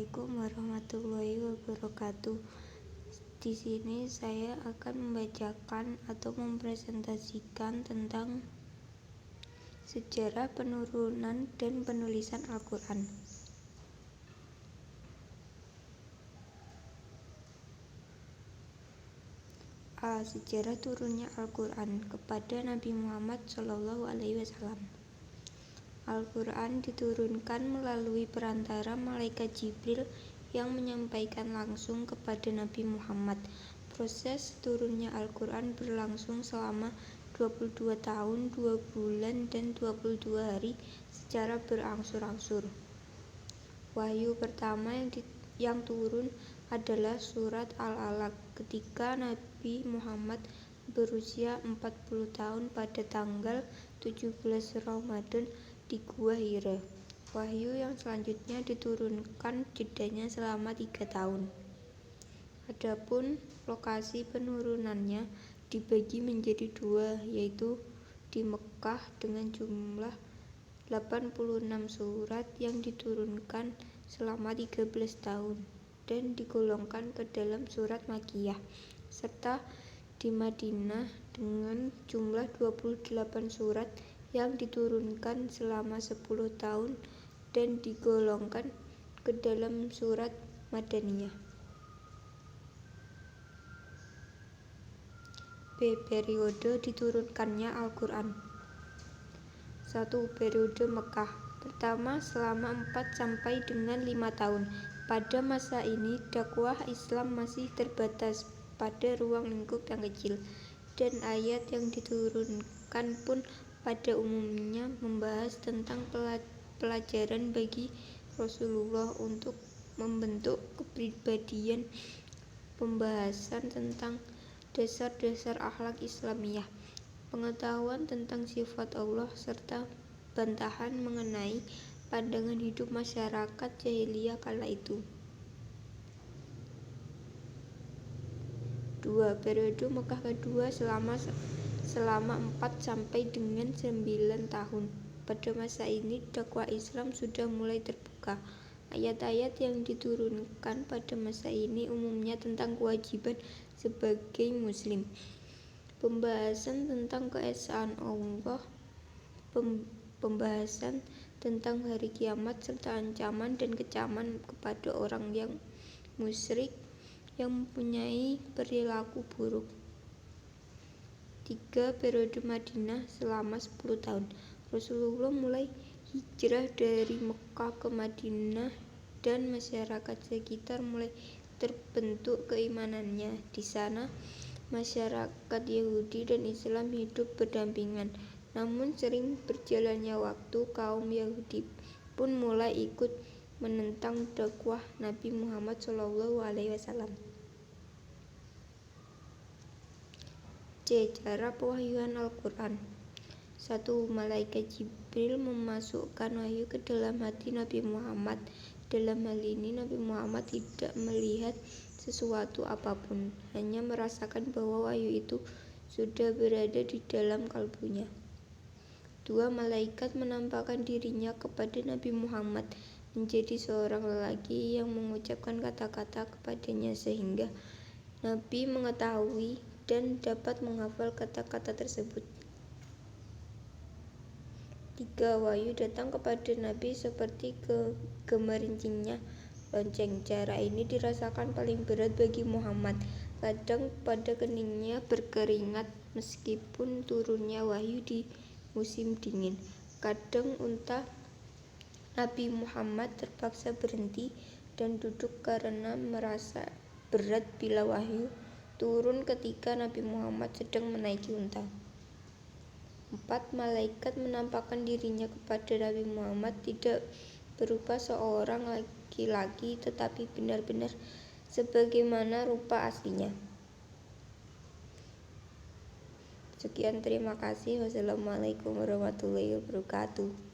Assalamualaikum warahmatullahi wabarakatuh. Di sini saya akan membacakan atau mempresentasikan tentang sejarah penurunan dan penulisan Al-Quran. Sejarah turunnya Al-Quran kepada Nabi Muhammad SAW. Al-Quran diturunkan melalui perantara malaikat Jibril yang menyampaikan langsung kepada Nabi Muhammad. Proses turunnya Al-Quran berlangsung selama 22 tahun, 2 bulan, dan 22 hari secara berangsur-angsur. Wahyu pertama yang turun adalah surat Al-Alaq ketika Nabi Muhammad berusia 40 tahun pada tanggal 17 Ramadan di Gua Hira. Wahyu yang selanjutnya diturunkan jedanya selama 3 tahun. Adapun lokasi penurunannya dibagi menjadi 2, yaitu di Mekah dengan jumlah 86 surat yang diturunkan selama 13 tahun dan digolongkan ke dalam surat Makkiyah, serta di Madinah dengan jumlah 28 surat yang diturunkan selama 10 tahun dan digolongkan ke dalam surat Madaniyah. B. Periode diturunkannya Al-Quran. 1. Periode Mekah. Pertama, selama 4 sampai dengan 5 tahun. Pada masa ini, dakwah Islam masih terbatas pada ruang lingkup yang kecil, dan ayat yang diturunkan pun pada umumnya membahas tentang pelajaran bagi Rasulullah untuk membentuk kepribadian, pembahasan tentang dasar-dasar akhlak Islamiyah, pengetahuan tentang sifat Allah, serta bantahan mengenai pandangan hidup masyarakat jahiliyah kala itu. 2. Periode Mekah kedua selama 4 sampai dengan 9 tahun. Pada masa ini dakwah Islam sudah mulai terbuka. Ayat-ayat yang diturunkan pada masa ini umumnya tentang kewajiban sebagai muslim, pembahasan tentang keesaan Allah, pembahasan tentang hari kiamat, serta ancaman dan kecaman kepada orang yang musyrik yang mempunyai perilaku buruk. 3. Periode Madinah selama 10 tahun. Rasulullah mulai hijrah dari Mekah ke Madinah dan masyarakat sekitar mulai terbentuk keimanannya. Di sana, masyarakat Yahudi dan Islam hidup berdampingan. Namun sering berjalannya waktu, kaum Yahudi pun mulai ikut menentang dakwah Nabi Muhammad SAW. C. Cara pewahyuan Al-Quran. 1. Malaikat Jibril memasukkan wahyu ke dalam hati Nabi Muhammad. Dalam hal ini Nabi Muhammad tidak melihat sesuatu apapun, hanya merasakan bahwa wahyu itu sudah berada di dalam kalbunya. 2. Malaikat menampakkan dirinya kepada Nabi Muhammad menjadi seorang lelaki yang mengucapkan kata-kata kepadanya sehingga Nabi mengetahui dan dapat menghafal kata-kata tersebut. 3. Wahyu datang kepada Nabi seperti gemerincingnya lonceng. Cara ini dirasakan paling berat bagi Muhammad. Kadang pada keningnya berkeringat meskipun turunnya wahyu di musim dingin. Kadang unta Nabi Muhammad terpaksa berhenti dan duduk karena merasa berat bila wahyu turun ketika Nabi Muhammad sedang menaiki unta. 4. Malaikat menampakkan dirinya kepada Nabi Muhammad tidak berupa seorang laki-laki tetapi benar-benar sebagaimana rupa aslinya. Sekian, terima kasih. Wassalamualaikum warahmatullahi wabarakatuh.